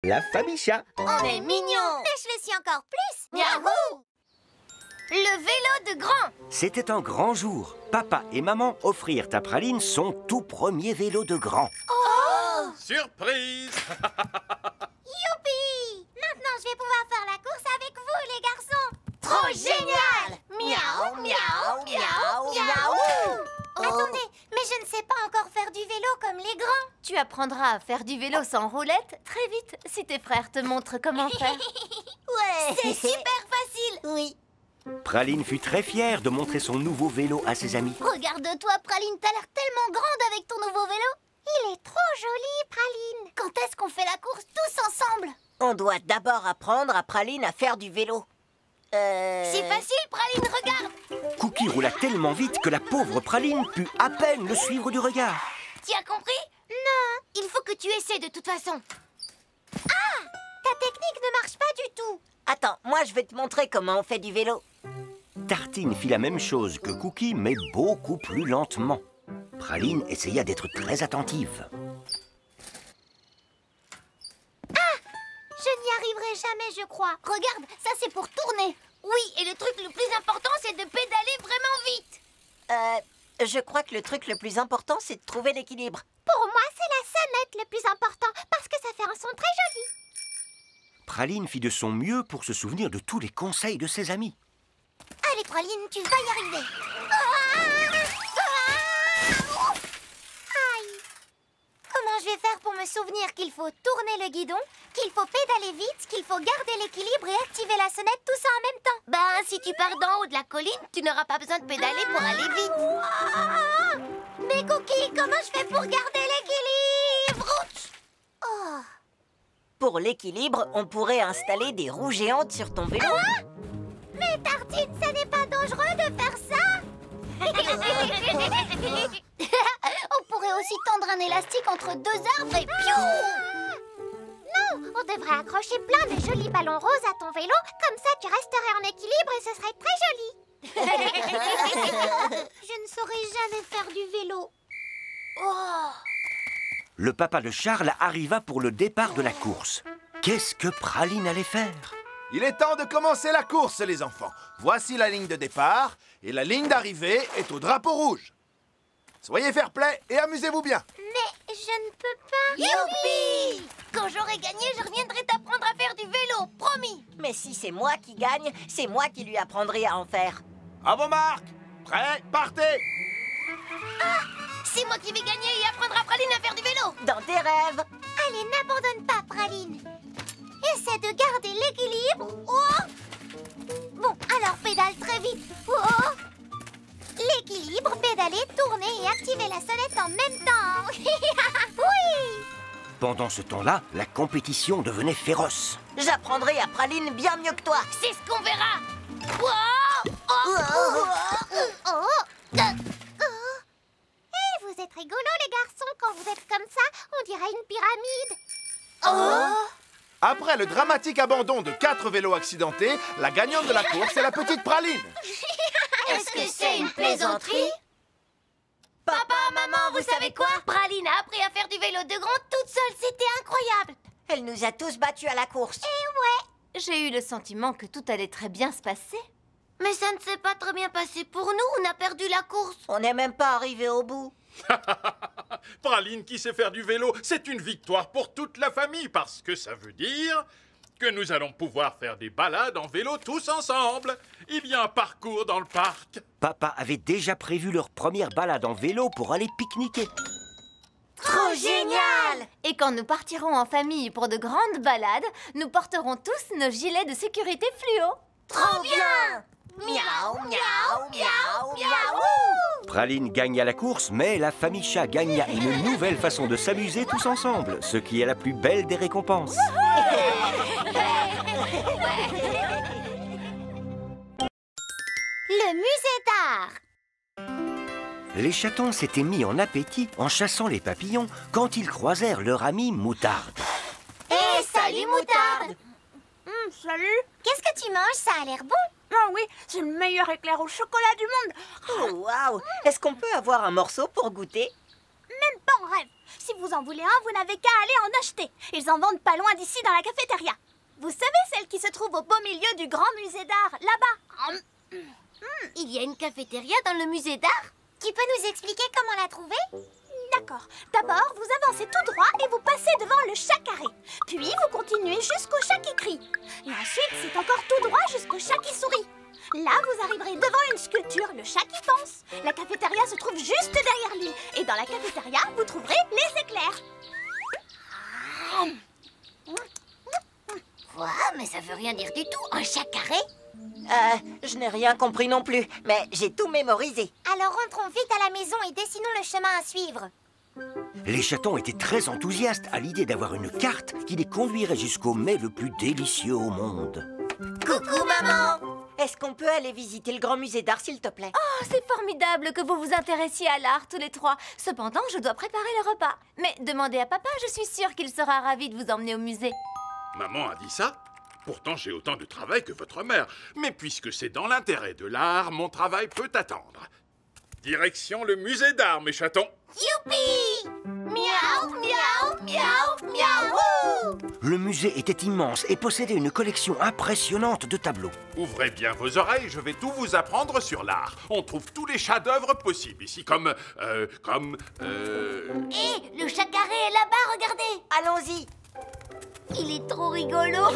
La famille chat. On est mignons. Mais je le suis encore plus. Miaou. Le vélo de grand. C'était un grand jour. Papa et maman offrirent à Praline son tout premier vélo de grand. Oh! Surprise! Youpi! Maintenant, je vais pouvoir faire la course avec vous, les garçons. Trop génial. Miaou, miaou, miaou, miaou. Attendez, mais je ne sais pas encore faire du vélo comme les grands. Tu apprendras à faire du vélo sans roulette très vite si tes frères te montrent comment faire. Ouais! C'est super facile. Oui. Praline fut très fière de montrer son nouveau vélo à ses amis. Regarde-toi, Praline, t'as l'air tellement grande avec ton nouveau vélo. Il est trop joli, Praline. Quand est-ce qu'on fait la course tous ensemble? On doit d'abord apprendre à Praline à faire du vélo. C'est facile, Praline, regarde. Cookie roula tellement vite que la pauvre Praline put à peine le suivre du regard. Tu as compris? Non. Il faut que tu essaies de toute façon. Ta technique ne marche pas du tout. Attends, moi je vais te montrer comment on fait du vélo. Tartine fit la même chose que Cookie, mais beaucoup plus lentement. Praline essaya d'être très attentive. Je n'y arriverai jamais, je crois. Regarde, ça c'est pour tourner. Oui, et le truc le plus important, c'est de pédaler vraiment vite. Je crois que le truc le plus important, c'est de trouver l'équilibre. Pour moi, c'est la sonnette le plus important, parce que ça fait un son très joli. Praline fit de son mieux pour se souvenir de tous les conseils de ses amis. Allez, Praline, tu vas y arriver. Aïe! Comment je vais faire pour me souvenir qu'il faut tourner le guidon, qu'il faut pédaler vite, qu'il faut garder l'équilibre et activer la sonnette, tout ça en même temps? Ben, si tu pars d'en haut de la colline, tu n'auras pas besoin de pédaler pour aller vite. Mais Cookie, comment je fais pour garder l'équilibre? Oh! Pour l'équilibre, on pourrait installer des roues géantes sur ton vélo. Mais Tartine, ça n'est pas dangereux de faire ça? On pourrait aussi tendre un élastique entre deux arbres et piou! Non, on devrait accrocher plein de jolis ballons roses à ton vélo. Comme ça, tu resterais en équilibre et ce serait très joli. Je ne saurais jamais faire du vélo. Oh. Le papa de Charles arriva pour le départ de la course. Qu'est-ce que Praline allait faire? Il est temps de commencer la course, les enfants. Voici la ligne de départ et la ligne d'arrivée est au drapeau rouge. Soyez fair-play et amusez-vous bien. Mais je ne peux pas. Youpi! Quand j'aurai gagné, je reviendrai t'apprendre à faire du vélo, promis! Mais si c'est moi qui gagne, c'est moi qui lui apprendrai à en faire. À vos marques. Prêts, partez. C'est moi qui vais gagner et apprendre à Praline à faire du vélo! Dans tes rêves. Allez, n'abandonne pas, Praline. Essaie de garder l'équilibre. Oh! Bon, alors pédale très vite. Oh! L'équilibre, pédaler, tourner et activer la sonnette en même temps. Oui! Pendant ce temps-là, la compétition devenait féroce. J'apprendrai à Praline bien mieux que toi. C'est ce qu'on verra! Wow! Oh! Et vous êtes rigolos, les garçons, quand vous êtes comme ça, on dirait une pyramide. Oh! Après le dramatique abandon de 4 vélos accidentés, la gagnante de la course est la petite Praline. Est-ce que c'est une plaisanterie? Papa, maman, vous savez quoi? Praline a appris à faire du vélo de grand toute seule, c'était incroyable! Elle nous a tous battus à la course. J'ai eu le sentiment que tout allait très bien se passer. Mais ça ne s'est pas très bien passé pour nous, on a perdu la course. On n'est même pas arrivé au bout. Praline qui sait faire du vélo, c'est une victoire pour toute la famille parce que ça veut dire que nous allons pouvoir faire des balades en vélo tous ensemble. Il y a un parcours dans le parc. Papa avait déjà prévu leur première balade en vélo pour aller pique-niquer. Trop génial! Et quand nous partirons en famille pour de grandes balades, nous porterons tous nos gilets de sécurité fluo. Trop bien! Miaou, miaou, miaou, miaou! Praline gagna la course, mais la famille chat gagna une nouvelle façon de s'amuser tous ensemble, ce qui est la plus belle des récompenses. Le musée d'art. Les chatons s'étaient mis en appétit en chassant les papillons quand ils croisèrent leur ami Moutarde. Hé, salut Moutarde! Salut. Qu'est-ce que tu manges? Ça a l'air bon. Oh oui, c'est le meilleur éclair au chocolat du monde. Oh, waouh! Est-ce qu'on peut avoir un morceau pour goûter? Même pas en rêve. Si vous en voulez un, vous n'avez qu'à aller en acheter. Ils en vendent pas loin d'ici dans la cafétéria. Vous savez, celle qui se trouve au beau milieu du grand musée d'art, là-bas. Il y a une cafétéria dans le musée d'art? Tu peux nous expliquer comment la trouver? D'accord. D'abord, vous avancez tout droit et vous passez devant le chat carré. Puis, vous continuez jusqu'au chat qui crie. Et ensuite, c'est encore tout droit jusqu'au chat qui sourit. Là, vous arriverez devant une sculpture, le chat qui pense. La cafétéria se trouve juste derrière lui. Et dans la cafétéria, vous trouverez les éclairs. Quoi? Mais ça veut rien dire du tout. Un chat carré? Je n'ai rien compris non plus, mais j'ai tout mémorisé. Alors rentrons vite à la maison et dessinons le chemin à suivre. Les chatons étaient très enthousiastes à l'idée d'avoir une carte qui les conduirait jusqu'au mets le plus délicieux au monde. Coucou, maman! Est-ce qu'on peut aller visiter le grand musée d'art, s'il te plaît? Oh, c'est formidable que vous vous intéressiez à l'art tous les trois. Cependant, je dois préparer le repas. Mais demandez à papa, je suis sûre qu'il sera ravi de vous emmener au musée. Maman a dit ça? Pourtant, j'ai autant de travail que votre mère. Mais puisque c'est dans l'intérêt de l'art, mon travail peut attendre. Direction le musée d'art, mes chatons. Youpi! Miaou, miaou, miaou, miaou! Le musée était immense et possédait une collection impressionnante de tableaux. Ouvrez bien vos oreilles, je vais tout vous apprendre sur l'art. On trouve tous les chefs-d'œuvre possibles ici, comme... Hé, le chat carré est là-bas, regardez! Allons-y. Il est trop rigolo!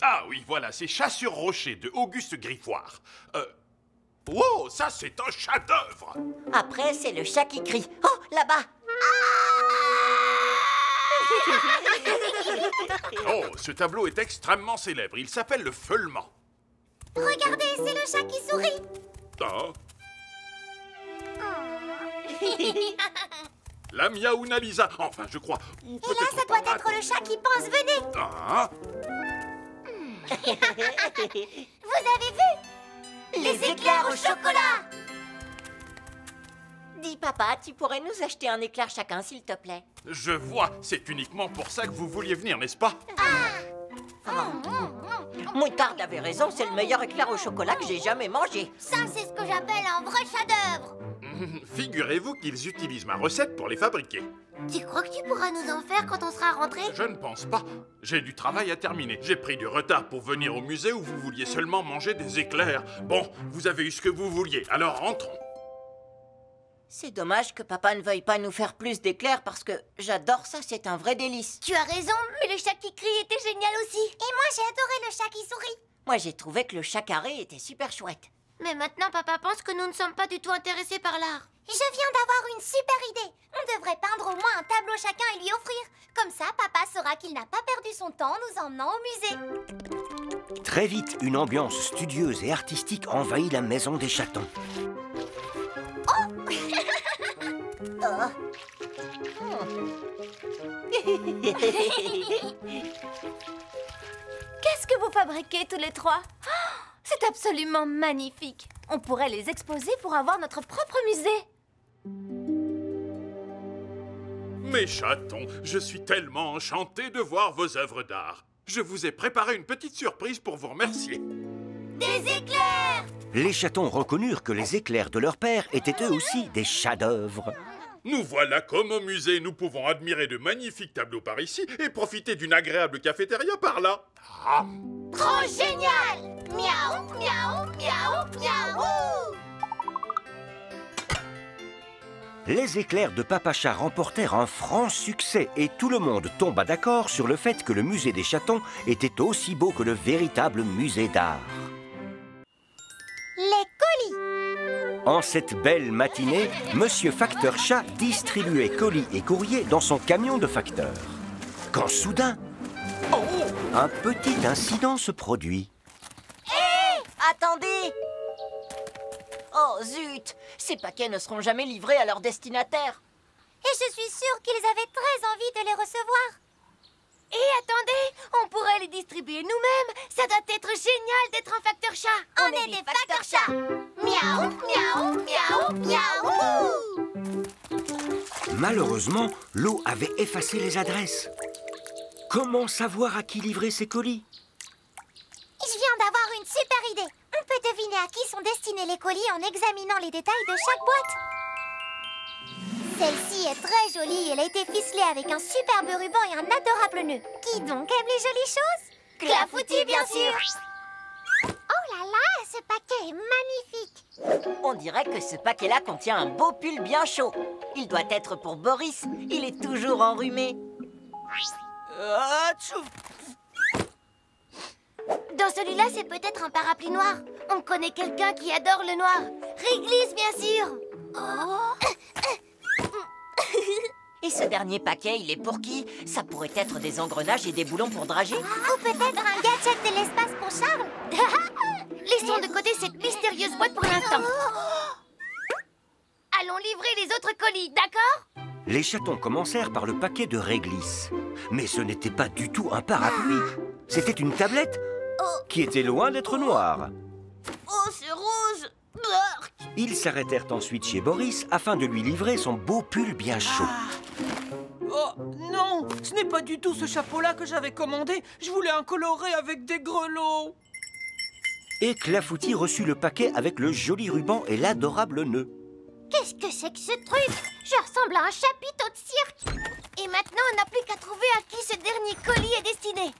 Ah oui, voilà, c'est Chat sur rocher de Auguste Griffoir. Wow, ça c'est un chef-d'œuvre! Après, c'est le chat qui crie. Oh, là-bas. Oh, ce tableau est extrêmement célèbre. Il s'appelle le Feulement. Regardez, c'est le chat qui sourit. Ah. La Miaouna Lisa. Enfin, je crois. Ou Et là, ça doit être le chat qui pense, venez. Ah. Vous avez vu? Les éclairs au chocolat! Dis, papa, tu pourrais nous acheter un éclair chacun, s'il te plaît? Je vois. C'est uniquement pour ça que vous vouliez venir, n'est-ce pas? Moutarde avait raison, c'est le meilleur éclair au chocolat que j'ai jamais mangé. Ça, c'est ce que j'appelle un vrai chef-d'œuvre. Figurez-vous qu'ils utilisent ma recette pour les fabriquer. Tu crois que tu pourras nous en faire quand on sera rentré? Je ne pense pas. J'ai du travail à terminer. J'ai pris du retard pour venir au musée où vous vouliez seulement manger des éclairs. Bon, vous avez eu ce que vous vouliez, alors rentrons. C'est dommage que papa ne veuille pas nous faire plus d'éclairs parce que j'adore ça, c'est un vrai délice. Tu as raison, mais le chat qui crie était génial aussi. Et moi, j'ai adoré le chat qui sourit. Moi, j'ai trouvé que le chat carré était super chouette. Mais maintenant, papa pense que nous ne sommes pas du tout intéressés par l'art. Je viens d'avoir une super idée. On devrait peindre au moins un tableau chacun et lui offrir. Comme ça, papa saura qu'il n'a pas perdu son temps en nous emmenant au musée. Très vite, une ambiance studieuse et artistique envahit la maison des chatons. Qu'est-ce que vous fabriquez tous les trois? Oh, c'est absolument magnifique. On pourrait les exposer pour avoir notre propre musée. Mes chatons, je suis tellement enchanté de voir vos œuvres d'art. Je vous ai préparé une petite surprise pour vous remercier. Des éclairs! Les chatons reconnurent que les éclairs de leur père étaient eux aussi des chefs-d'œuvre. Nous voilà comme au musée, nous pouvons admirer de magnifiques tableaux par ici et profiter d'une agréable cafétéria par là. Ah. Trop génial! Miaou, miaou, miaou, miaou! Les éclairs de Papa Chat remportèrent un franc succès et tout le monde tomba d'accord sur le fait que le musée des chatons était aussi beau que le véritable musée d'art. Les colis. En cette belle matinée, Monsieur Facteur Chat distribuait colis et courriers dans son camion de facteur. Quand soudain, un petit incident se produit. Attendez! Oh zut! Ces paquets ne seront jamais livrés à leur destinataire. Et je suis sûre qu'ils avaient très envie de les recevoir. Et attendez, on pourrait les distribuer nous-mêmes. Ça doit être génial d'être un facteur chat. On est des facteurs chats. Miaou, miaou, miaou, miaou. Malheureusement, l'eau avait effacé les adresses. Comment savoir à qui livrer ces colis? Je viens d'avoir une super idée. On peut deviner à qui sont destinés les colis en examinant les détails de chaque boîte. Celle-ci est très jolie. Elle a été ficelée avec un superbe ruban et un adorable nœud. Qui donc aime les jolies choses? Clafoutis, bien sûr. Oh là là, ce paquet est magnifique. On dirait que ce paquet-là contient un beau pull bien chaud. Il doit être pour Boris. Il est toujours enrhumé. Dans celui-là, c'est peut-être un parapluie noir. On connaît quelqu'un qui adore le noir. Réglisse, bien sûr. Et ce dernier paquet, il est pour qui? Ça pourrait être des engrenages et des boulons pour drager. Ou peut-être un gadget de l'espace pour Charles. Laissons de côté cette mystérieuse boîte pour l'instant. Allons livrer les autres colis, d'accord? Les chatons commencèrent par le paquet de réglisse. Mais ce n'était pas du tout un parapluie. C'était une tablette qui était loin d'être noire. Oh, c'est rouge. Ils s'arrêtèrent ensuite chez Boris afin de lui livrer son beau pull bien chaud. Oh, non, ce n'est pas du tout ce chapeau-là que j'avais commandé. Je voulais un coloré avec des grelots. Et Clafoutis reçut le paquet avec le joli ruban et l'adorable nœud. Qu'est-ce que c'est que ce truc? Je ressemble à un chapiteau de cirque. Et maintenant, on n'a plus qu'à trouver à qui ce dernier colis est destiné.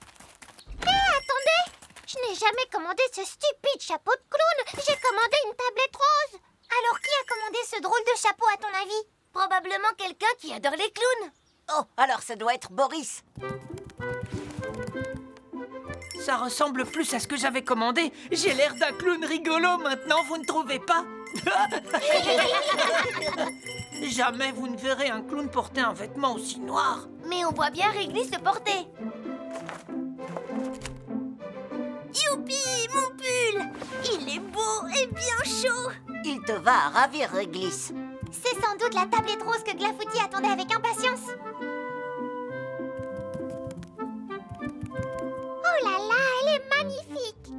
Attendez! Je n'ai jamais commandé ce stupide chapeau de clown. J'ai commandé une tablette rose. Alors qui a commandé ce drôle de chapeau à ton avis? Probablement quelqu'un qui adore les clowns. Oh, alors ça doit être Boris. Ça ressemble plus à ce que j'avais commandé. J'ai l'air d'un clown rigolo maintenant, vous ne trouvez pas? Jamais vous ne verrez un clown porter un vêtement aussi noir. Mais on voit bien Réglisse le porter. Youpi, mon pull! Il est beau et bien chaud. Il te va à ravir, Réglisse. C'est sans doute la tablette rose que Clafoutis attendait avec impatience. Oh là là, elle est magnifique!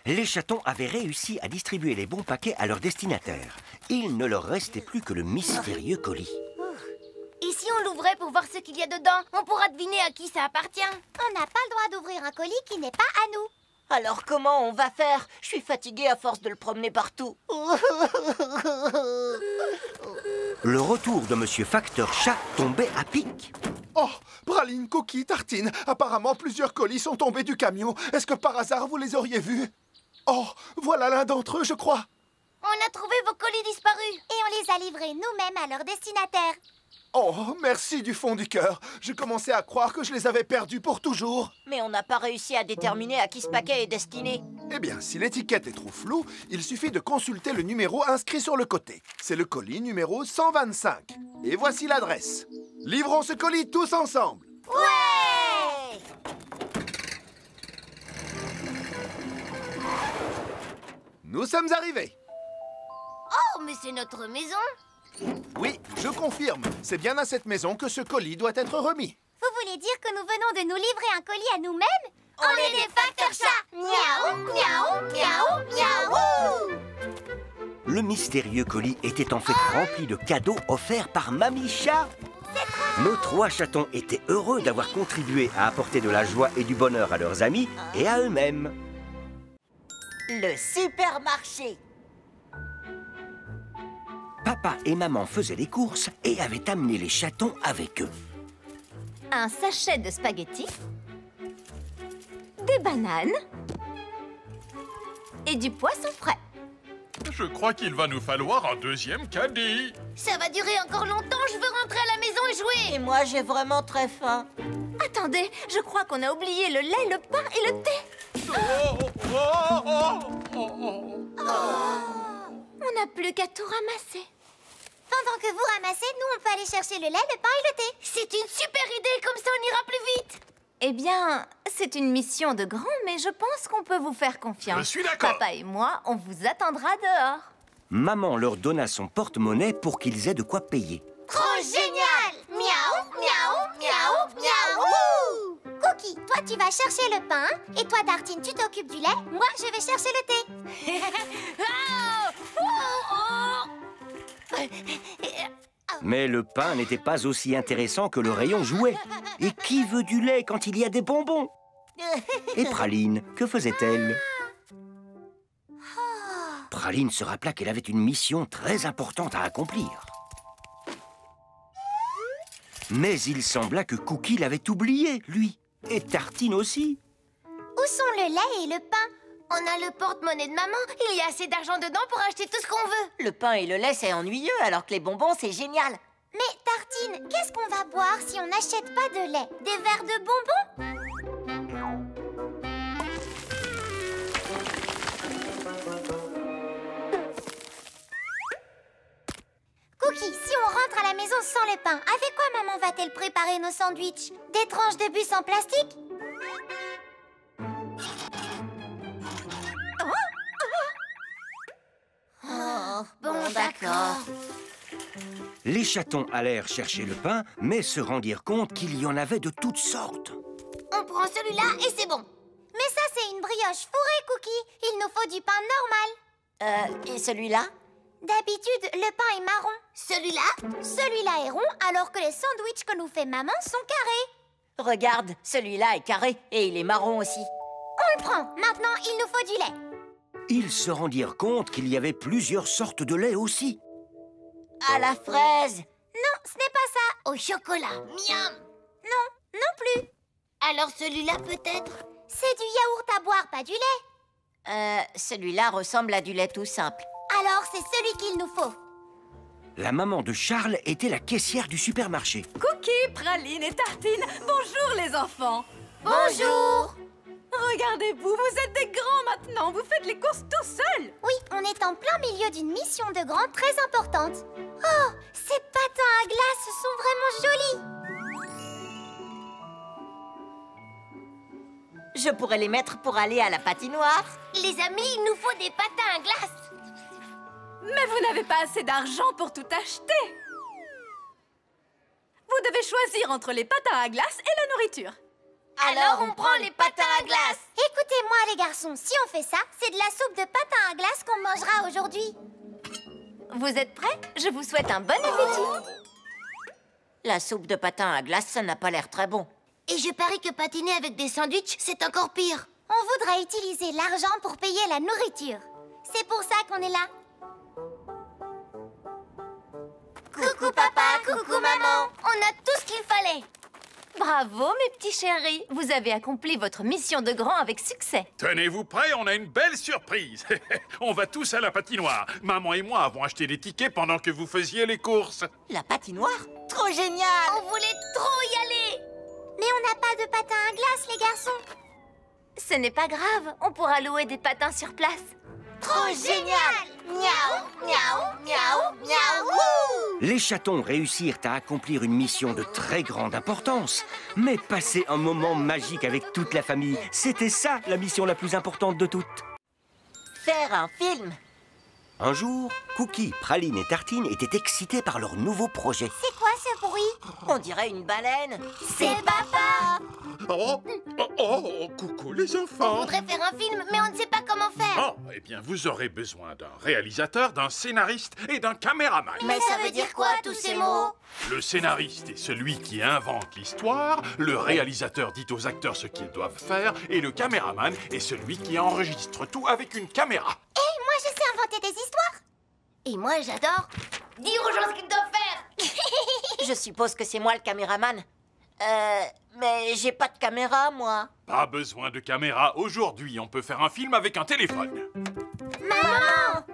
Les chatons avaient réussi à distribuer les bons paquets à leurs destinataires. Il ne leur restait plus que le mystérieux colis. Et si on l'ouvrait pour voir ce qu'il y a dedans? On pourra deviner à qui ça appartient. On n'a pas le droit d'ouvrir un colis qui n'est pas à nous. Alors comment on va faire? Je suis fatiguée à force de le promener partout. Le retour de Monsieur Facteur Chat tombait à pic. Oh, praline, coquille, tartine. Apparemment, plusieurs colis sont tombés du camion. Est-ce que par hasard, vous les auriez vus? Oh, voilà l'un d'entre eux, je crois. On a trouvé vos colis disparus. Et on les a livrés nous-mêmes à leur destinataire. Oh, merci du fond du cœur. Je commençais à croire que je les avais perdus pour toujours. Mais on n'a pas réussi à déterminer à qui ce paquet est destiné. Eh bien, si l'étiquette est trop floue, il suffit de consulter le numéro inscrit sur le côté. C'est le colis numéro 125. Et voici l'adresse. Livrons ce colis tous ensemble. Ouais! Nous sommes arrivés. Oh, mais c'est notre maison. Oui, je confirme. C'est bien à cette maison que ce colis doit être remis. Vous voulez dire que nous venons de nous livrer un colis à nous-mêmes? On est des facteurs chats. Miaou, miaou, miaou, miaou. Le mystérieux colis était en fait rempli de cadeaux offerts par Mamie Chat. Nos trois chatons étaient heureux d'avoir contribué à apporter de la joie et du bonheur à leurs amis et à eux-mêmes. Le supermarché. Papa et maman faisaient les courses et avaient amené les chatons avec eux. Un sachet de spaghettis, des bananes et du poisson frais. Je crois qu'il va nous falloir un deuxième caddie. Ça va durer encore longtemps. Je veux rentrer à la maison et jouer. Et moi, j'ai vraiment très faim. Attendez, je crois qu'on a oublié le lait, le pain et le thé. On n'a plus qu'à tout ramasser. Pendant que vous ramassez, nous, on peut aller chercher le lait, le pain et le thé. C'est une super idée. Comme ça, on ira plus vite. Eh bien, c'est une mission de grand, mais je pense qu'on peut vous faire confiance. Je suis d'accord. Papa et moi, on vous attendra dehors. Maman leur donna son porte-monnaie pour qu'ils aient de quoi payer. Trop génial. Miaou, miaou, miaou, miaou. Cookie, toi, tu vas chercher le pain. Et toi, Tartine, tu t'occupes du lait. Moi, je vais chercher le thé. Mais le pain n'était pas aussi intéressant que le rayon jouet. Et qui veut du lait quand il y a des bonbons? Et Praline, que faisait-elle? Praline se rappela qu'elle avait une mission très importante à accomplir. Mais il sembla que Cookie l'avait oublié, lui. Et Tartine aussi. Où sont le lait et le pain? On a le porte-monnaie de maman. Il y a assez d'argent dedans pour acheter tout ce qu'on veut. Le pain et le lait, c'est ennuyeux, alors que les bonbons, c'est génial. Mais Tartine, qu'est-ce qu'on va boire si on n'achète pas de lait? Des verres de bonbons? Cookie, si on rentre à la maison sans le pain, avec quoi maman va-t-elle préparer nos sandwichs? Des tranches de bus en plastique? Bon, d'accord. Les chatons allèrent chercher le pain, mais se rendirent compte qu'il y en avait de toutes sortes. On prend celui-là et c'est bon. Mais ça, c'est une brioche fourrée, Cookie. Il nous faut du pain normal. Et celui-là? D'habitude, le pain est marron. Celui-là? Celui-là est rond, alors que les sandwichs que nous fait maman sont carrés. Regarde, celui-là est carré et il est marron aussi. On le prend. Maintenant, il nous faut du lait. Ils se rendirent compte qu'il y avait plusieurs sortes de lait aussi. À la fraise. Non, ce n'est pas ça. Au chocolat. Miam. Non plus. Alors celui-là peut-être? C'est du yaourt à boire, pas du lait. Celui-là ressemble à du lait tout simple. Alors, c'est celui qu'il nous faut. La maman de Charles était la caissière du supermarché. Cookie, Praline et Tartine, bonjour les enfants. Bonjour. Regardez-vous, vous êtes des grands maintenant, vous faites les courses tout seuls. Oui, on est en plein milieu d'une mission de grand très importante. Oh, ces patins à glace sont vraiment jolis. Je pourrais les mettre pour aller à la patinoire. Les amis, il nous faut des patins à glace. Mais vous n'avez pas assez d'argent pour tout acheter. Vous devez choisir entre les patins à glace et la nourriture. Alors on prend les patins à glace. Écoutez-moi les garçons, si on fait ça, c'est de la soupe de patins à glace qu'on mangera aujourd'hui. Vous êtes prêts? Je vous souhaite un bon appétit. La soupe de patin à glace, ça n'a pas l'air très bon. Et je parie que patiner avec des sandwichs, c'est encore pire. On voudrait utiliser l'argent pour payer la nourriture. C'est pour ça qu'on est là. Coucou papa, coucou maman. On a tout ce qu'il fallait. Bravo mes petits chéris, vous avez accompli votre mission de grand avec succès. Tenez-vous prêts, on a une belle surprise. On va tous à la patinoire. Maman et moi avons acheté des tickets pendant que vous faisiez les courses. La patinoire? Trop génial! On voulait trop y aller. Mais on n'a pas de patins à glace, les garçons. Ce n'est pas grave, on pourra louer des patins sur place. Trop génial. Miaou, miaou, miaou, miaou. Les chatons réussirent à accomplir une mission de très grande importance. Mais passer un moment magique avec toute la famille, c'était ça la mission la plus importante de toutes. Faire un film. Un jour, Cookie, Praline et Tartine étaient excités par leur nouveau projet. C'est quoi ce bruit? On dirait une baleine. C'est papa. Coucou les On enfants. voudrait faire un film, mais on ne sait pas comment faire. Oh, eh bien, vous aurez besoin d'un réalisateur, d'un scénariste et d'un caméraman. Mais ça veut dire quoi, tous ces mots? Le scénariste est celui qui invente l'histoire, le réalisateur dit aux acteurs ce qu'ils doivent faire, et le caméraman est celui qui enregistre tout avec une caméra. Hé, moi je sais inventer des histoires. Et moi, j'adore dire aux gens ce qu'ils doivent faire. Je suppose que c'est moi le caméraman. Mais j'ai pas de caméra, moi. Pas besoin de caméra. Aujourd'hui, on peut faire un film avec un téléphone. Maman!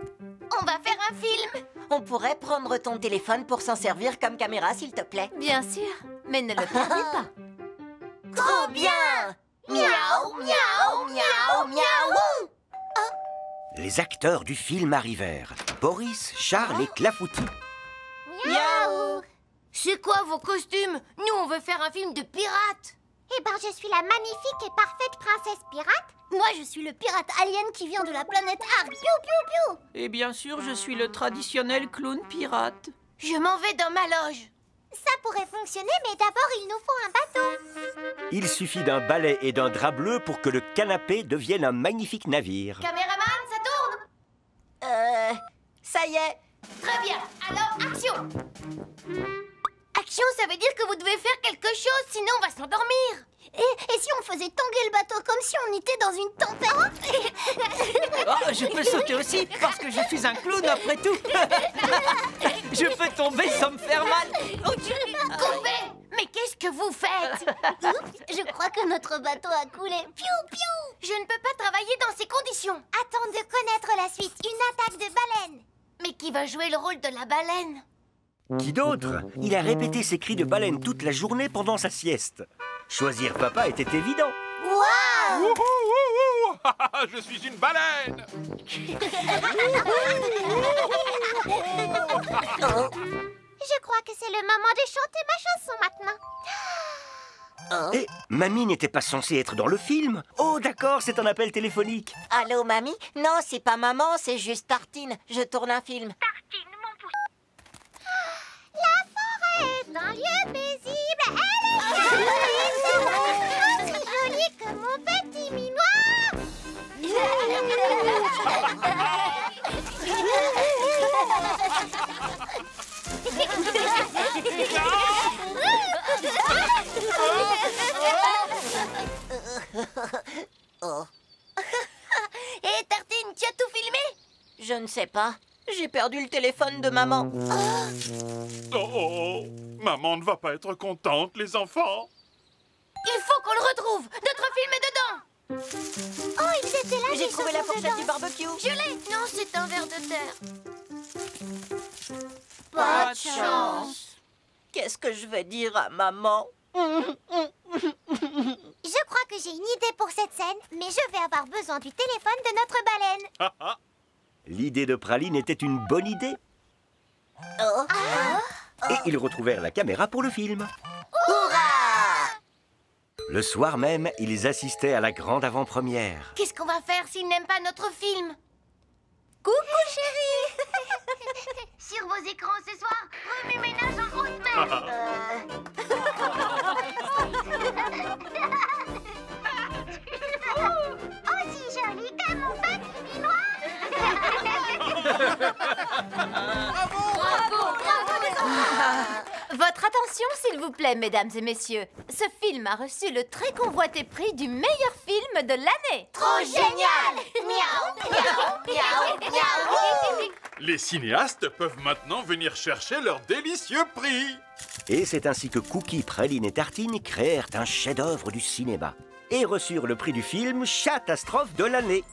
On va faire un film. On pourrait prendre ton téléphone pour s'en servir comme caméra, s'il te plaît. Bien sûr, mais ne le perdez pas. Trop bien! Miaou, miaou, miaou, miaou. Les acteurs du film arrivèrent. Boris, Charles et Clafoutis. Miaou! C'est quoi vos costumes? Nous, on veut faire un film de pirates. Eh ben, je suis la magnifique et parfaite princesse pirate. Moi, je suis le pirate alien qui vient de la planète Ark. Piou, piou, piou. Et bien sûr, je suis le traditionnel clown pirate. Je m'en vais dans ma loge. Ça pourrait fonctionner, mais d'abord, il nous faut un bateau. Il suffit d'un balai et d'un drap bleu pour que le canapé devienne un magnifique navire. Caméraman, ça tourne? Ça y est. Très bien. Alors, action. Action, ça veut dire que vous devez faire quelque chose, sinon on va s'endormir. Et si on faisait tanguer le bateau comme si on était dans une tempête? Oh, je peux sauter aussi, parce que je suis un clown après tout. Je peux tomber sans me faire mal. Coupez! Mais qu'est-ce que vous faites? Je crois que notre bateau a coulé. Piou, piou! Je ne peux pas travailler dans ces conditions. Attends de connaître la suite. Une attaque de baleine. Mais qui va jouer le rôle de la baleine? Qui d'autre? Il a répété ses cris de baleine toute la journée pendant sa sieste. Choisir papa était évident. Waouh! Wouhou, wouhou. Je suis une baleine. Je crois que c'est le moment de chanter ma chanson maintenant. Et mamie n'était pas censée être dans le film. Oh d'accord, c'est un appel téléphonique. Allô, mamie? Non, c'est pas maman, c'est juste Tartine. Je tourne un film. La forêt est un lieu paisible. Elle est aussi jolie que mon petit minois. Hé, Tartine, tu as tout filmé? Je ne sais pas. J'ai perdu le téléphone de maman. Oh, maman ne va pas être contente, les enfants. Il faut qu'on le retrouve. Notre film est dedans. Oh, ils étaient là. J'ai trouvé la fourchette du barbecue. Je l'ai. Non, c'est un ver de terre. Pas de chance. Qu'est-ce que je vais dire à maman? Je crois que j'ai une idée pour cette scène, mais je vais avoir besoin du téléphone de notre baleine. L'idée de Praline était une bonne idée. Et ils retrouvèrent la caméra pour le film. Le soir même, ils assistaient à la grande avant-première. Qu'est-ce qu'on va faire s'ils n'aiment pas notre film? Coucou, chérie. Sur vos écrans ce soir, remue-ménage en haute mer. Aussi jolie que mon petit minois. Votre attention, s'il vous plaît, mesdames et messieurs. Ce film a reçu le très convoité prix du meilleur film de l'année. Trop génial. Miaou, miaou, miaou, miaou. Les cinéastes peuvent maintenant venir chercher leur délicieux prix. Et c'est ainsi que Cookie, Praline et Tartine créèrent un chef-d'œuvre du cinéma et reçurent le prix du film Catastrophe de l'année.